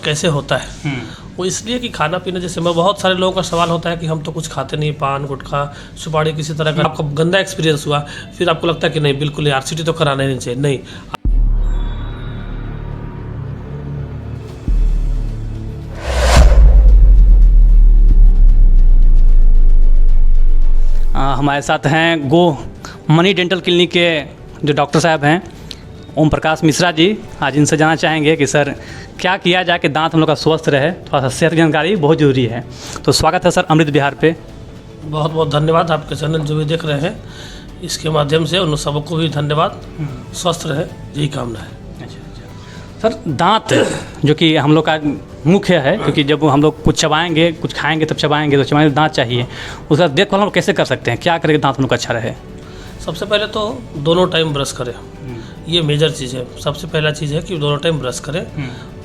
कैसे होता है। वो इसलिए कि खाना पीना, जैसे मैं बहुत सारे लोगों का सवाल होता है कि हम तो कुछ खाते नहीं, पान गुटखा सुपारी किसी तरह का आपका गंदा एक्सपीरियंस हुआ, फिर आपको लगता है कि नहीं बिल्कुल आरसीटी तो कराना ही नहीं चाहिए। नहीं, हमारे साथ हैं गो मनी डेंटल क्लिनिक के जो डॉक्टर साहब हैं ओम प्रकाश मिश्रा जी। आज इनसे जानना चाहेंगे कि सर क्या किया जाए कि दांत हम लोग का स्वस्थ रहे, थोड़ा सा सेहत की जानकारी बहुत ज़रूरी है। तो स्वागत है सर अमृत बिहार पे। बहुत बहुत धन्यवाद। आपके चैनल जो भी देख रहे हैं इसके माध्यम से उन सबको भी धन्यवाद। स्वस्थ रहे यही कामना है। सर दांत जो कि हम लोग का मुख्य है, क्योंकि जब हम लोग कुछ चबाएंगे कुछ खाएंगे तब चबाएंगे, तो चबाएंगे दांत चाहिए। उसका देखभाल हम लोग कैसे कर सकते हैं, क्या करें दांत हम लोग का अच्छा रहे? सबसे पहले तो दोनों टाइम ब्रश करें, ये मेजर चीज़ है। सबसे पहला चीज़ है कि दोनों टाइम ब्रश करें।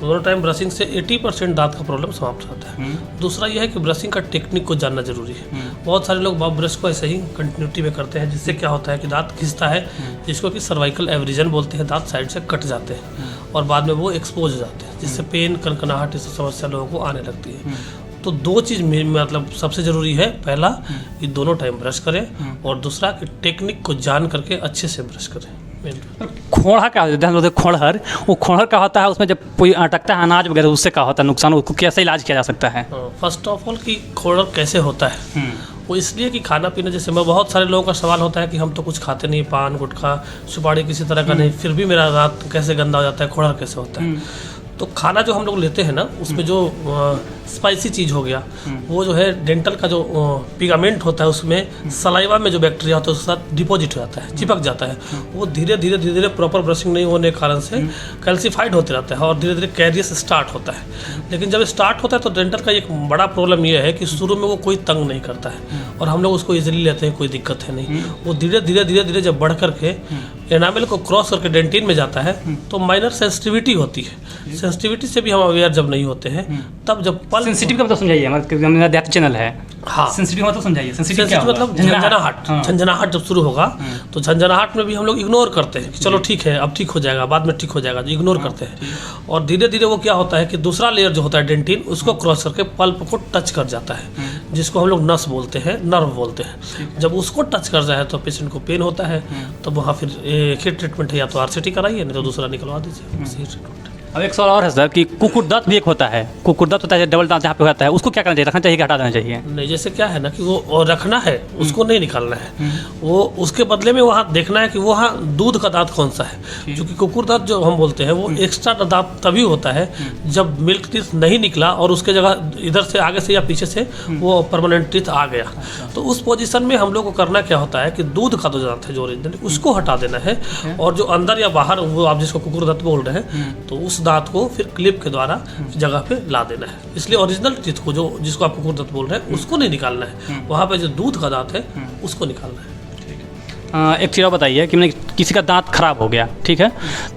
दोनों टाइम ब्रशिंग से 80% दांत का प्रॉब्लम समाप्त होता है। दूसरा यह है कि ब्रशिंग का टेक्निक को जानना जरूरी है। बहुत सारे लोग ब्रश को ऐसे ही कंटिन्यूटी में करते हैं, जिससे क्या होता है कि दांत खिंचता है, जिसको कि सर्वाइकल एवरीजन बोलते हैं। दांत साइड से कट जाते हैं और बाद में वो एक्सपोज हो जाते हैं, जिससे पेन कनकनाहट इस समस्या लोगों को आने लगती है। तो दो चीज़ मतलब सबसे ज़रूरी है। पहला कि दोनों टाइम ब्रश करें, और दूसरा कि टेक्निक को जान करके अच्छे से ब्रश करें। खोड़ा क्या होता है, हम लोग खोड़हर, वो खोड़हर क्या होता है, उसमें जब कोई अटकता है अनाज वगैरह, उससे क्या होता है नुकसान, उसको कैसे इलाज किया जा सकता है? फर्स्ट ऑफ ऑल कि खोड़ा कैसे होता है, वो इसलिए कि खाना पीना, जैसे मैं बहुत सारे लोगों का सवाल होता है कि हम तो कुछ खाते नहीं, पान गुटखा सुपारी किसी तरह का नहीं, फिर भी मेरा दांत कैसे गंदा हो जाता है, खोड़ा कैसे होता है। तो खाना जो हम लोग लेते हैं ना, उसमें जो स्पाइसी चीज़ हो गया, वो जो है डेंटल का जो पिगामेंट होता है, उसमें सलाइवा में जो बैक्टीरिया होता है उसके साथ डिपॉजिट हो जाता है, चिपक जाता है। वो धीरे धीरे प्रॉपर ब्रशिंग नहीं होने के कारण से कैल्सीफाइड होते रहता है और धीरे धीरे कैरियस स्टार्ट होता है। लेकिन जब स्टार्ट होता है तो डेंटल का एक बड़ा प्रॉब्लम ये है कि शुरू में वो कोई तंग नहीं करता है और हम लोग उसको ईजिली लेते हैं, कोई दिक्कत है नहीं। वो धीरे धीरे जब बढ़ करके एनामेल को क्रॉस करके डेंटिन में जाता है तो माइनर सेंसिटिविटी होती है। सेंसिटिविटी से भी हम अवेयर जब नहीं होते हैं, तब जब सेंसिटिव का मतलब समझाइए, हमारा दैट चैनल है। हाँ, सेंसिटिव मतलब समझाइए। सेंसिटिव मतलब झंझनाहट। झंझनाहट जब शुरू होगा तो झंझनाहट में भी हम लोग इग्नोर करते हैं कि चलो ठीक है अब ठीक हो जाएगा, बाद में ठीक हो जाएगा, इग्नोर करते हैं। और धीरे धीरे वो क्या होता है कि दूसरा लेयर जो होता है डेंटिन, उसको क्रॉस करके पल्प को टच कर जाता है, जिसको हम लोग नस बोलते हैं, नर्व बोलते हैं। जब उसको टच कर जाए तो पेशेंट को पेन होता है, तो वहाँ फिर एक ही ट्रीटमेंट है, या तो आरसीटी कराइए नहीं तो दूसरा निकलवा दीजिए। अब एक सवाल और है सर कि कुकुर दांत भी एक होता है, कुकुर दांत होता है डबल दांत जहाँ पे होता है, उसको क्या करना चाहिए, रखना चाहिए कि हटा देना चाहिए? नहीं, जैसे क्या है ना कि वो रखना है, उसको नहीं निकालना है। वो उसके बदले में वहाँ देखना है कि वहाँ दूध का दांत कौन सा है, क्योंकि कुकुर दांत जो हम बोलते हैं वो एक्स्ट्रा दांत तभी होता है जब मिल्क टीथ नहीं निकला और उसके जगह इधर से आगे से या पीछे से वो परमानेंट टीथ आ गया। तो उस पोजीशन में हम लोग को करना क्या होता है कि दूध का जो दांत है जो ओरिजिनल, उसको हटा देना है, और जो अंदर या बाहर वो आप जिसको कुकुर दांत बोल रहे हैं, तो उस दांत को फिर क्लिप के द्वारा जगह पे ला देना है। इसलिए ओरिजिनल टीथ को, जो जिसको आप कुकुर दांत बोल रहे हैं, उसको नहीं निकालना है, वहाँ पे जो दूध का दांत है उसको निकालना है। एक चीज़ और बताइए कि मैंने किसी का दांत खराब हो गया, ठीक है,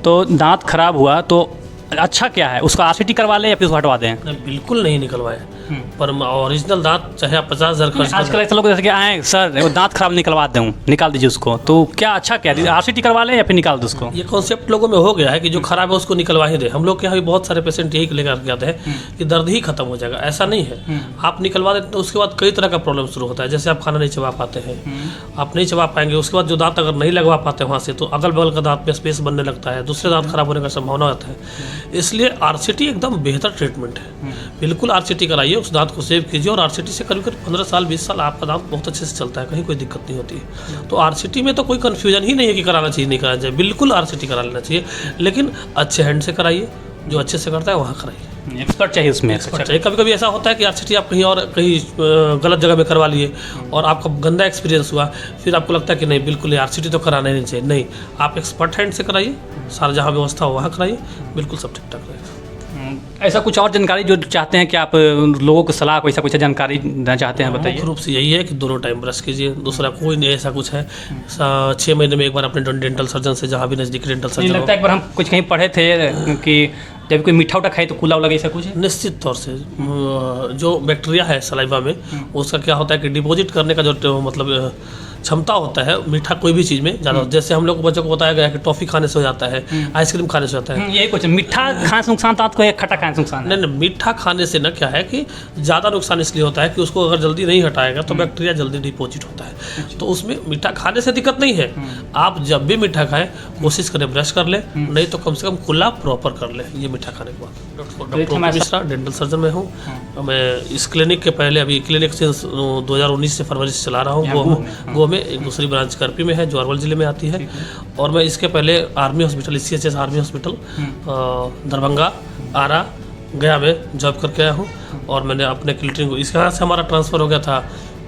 तो दांत खराब हुआ तो अच्छा क्या है, उसको आरसीटी करवा लें या फिर उसको हटवा दें? नहीं, बिल्कुल नहीं निकलवाए, पर ओरिजिनल दांत चाहे आप 50,000 खर्च करें। आजकल ऐसे लोग जैसे कि आए सर वो दांत खराब निकलवा दूँ, निकाल दीजिए उसको, तो क्या अच्छा क्या आरसीटी करवा लें या फिर निकाल दो उसको? ये कॉन्सेप्ट लोगों में हो गया है कि जो खराब है उसको निकलवा ही दे। हम लोग के यहाँ भी बहुत सारे पेशेंट यही लेकर के आते हैं कि दर्द ही खत्म हो जाएगा। ऐसा नहीं है, आप निकलवा देते तो उसके बाद कई तरह का प्रॉब्लम शुरू होता है। जैसे आप खाना नहीं चबा पाते हैं, आप नहीं चबा पाएंगे, उसके बाद जो दांत अगर नहीं लगवा पाते वहाँ से, तो अगल बगल का दांत में स्पेस बनने लगता है, दूसरे दांत खराब होने का संभावना होता है। इसलिए आरसीटी एकदम बेहतर ट्रीटमेंट है। बिल्कुल आरसीटी कराइए, उस दांत को सेव कीजिए, और आरसीटी से करीब 15 साल 20 साल आपका दांत बहुत अच्छे से चलता है, कहीं कोई दिक्कत नहीं होती है। तो आरसीटी में तो कोई कन्फ्यूजन ही नहीं है कि कराना चाहिए नहीं कराना चाहिए, बिल्कुल आरसीटी करा लेना चाहिए, लेकिन अच्छे हैंड से कराइए, जो अच्छे से करता है वहाँ कराइए। एक्सपर्ट चाहिए उसमें, एक्सपर्ट चाहिए। कभी कभी ऐसा होता है कि आरसीटी आप कहीं और कहीं गलत जगह में करवा लिए और आपका गंदा एक्सपीरियंस हुआ, फिर आपको लगता है कि नहीं बिल्कुल आरसीटी तो कराना ही नहीं चाहिए। नहीं, आप एक्सपर्ट हैंड से कराइए, सारा जहाँ व्यवस्था हो वहाँ कराइए, बिल्कुल सब ठीक ठाक रहेगा। ऐसा कुछ और जानकारी जो चाहते हैं कि आप लोगों को सलाह को ऐसा कुछ जानकारी देना चाहते हैं, बताइए। मुख्य रूप से यही है कि दोनों टाइम ब्रश कीजिए, दूसरा कोई नहीं ऐसा कुछ है। 6 महीने में एक बार अपने डेंटल सर्जन से, जहाँ भी नज़दीकी डेंटल सर्जन लगता है एक बार हम कुछ कहीं पढ़े थे कि जब कोई मीठा उठा खाए तो कूला लगे, ऐसा कुछ? निश्चित तौर से जो बैक्टीरिया है सलाइवा में, उसका क्या होता है कि डिपॉजिट करने का जो मतलब क्षमता होता है मीठा कोई भी चीज़ में ज़्यादा, जैसे हम लोग को बच्चों को बताया गया है कि टॉफ़ी खाने से हो जाता है, आइसक्रीम खाने से होता है। यही कुछ मीठा खाने से नुकसान तो आपको है, खट्टा खाने से नुकसान है? नहीं, मीठा खाने से ना क्या है कि ज़्यादा नुकसान इसलिए होता है कि उसको अगर जल्दी नहीं हटाएगा तो बैक्टीरिया जल्दी डिपोजिट होता है। तो उसमें मीठा खाने से दिक्कत नहीं है। आप जब भी मीठा खाएं कोशिश करें ब्रश कर ले, नहीं तो कम से कम कुल्ला प्रॉपर कर ले ये मीठा खाने के बाद। डॉक्टर मिश्रा, डेंटल सर्जन में हूँ। मैं इस क्लिनिक के पहले, अभी क्लिनिक से 2019 से फरवरी से चला रहा हूँ गो में। एक दूसरी ब्रांच करपी में है जो अरवल ज़िले में आती है। और मैं इसके पहले army hospital, CHS army hospital Darbhanga, Ara, Gaya में जॉब करके आया हूँ। और मैंने अपने क्लिनिक को, इस यहाँ से हमारा ट्रांसफ़र हो गया था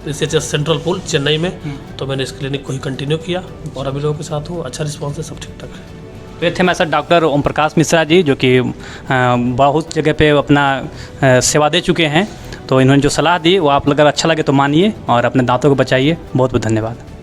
CHS सेंट्रल पूल चेन्नई में, तो मैंने इस क्लिनिक को ही कंटिन्यू किया और अभी लोगों के साथ हूँ। अच्छा रिस्पॉन्स है, सब ठीक ठाक है। तो ये थे हमारे साथ डॉक्टर ओम प्रकाश मिश्रा जी, जो कि बहुत जगह पे अपना सेवा दे चुके हैं। तो इन्होंने जो सलाह दी वो आप अगर अच्छा लगे तो मानिए और अपने दांतों को बचाइए। बहुत बहुत धन्यवाद।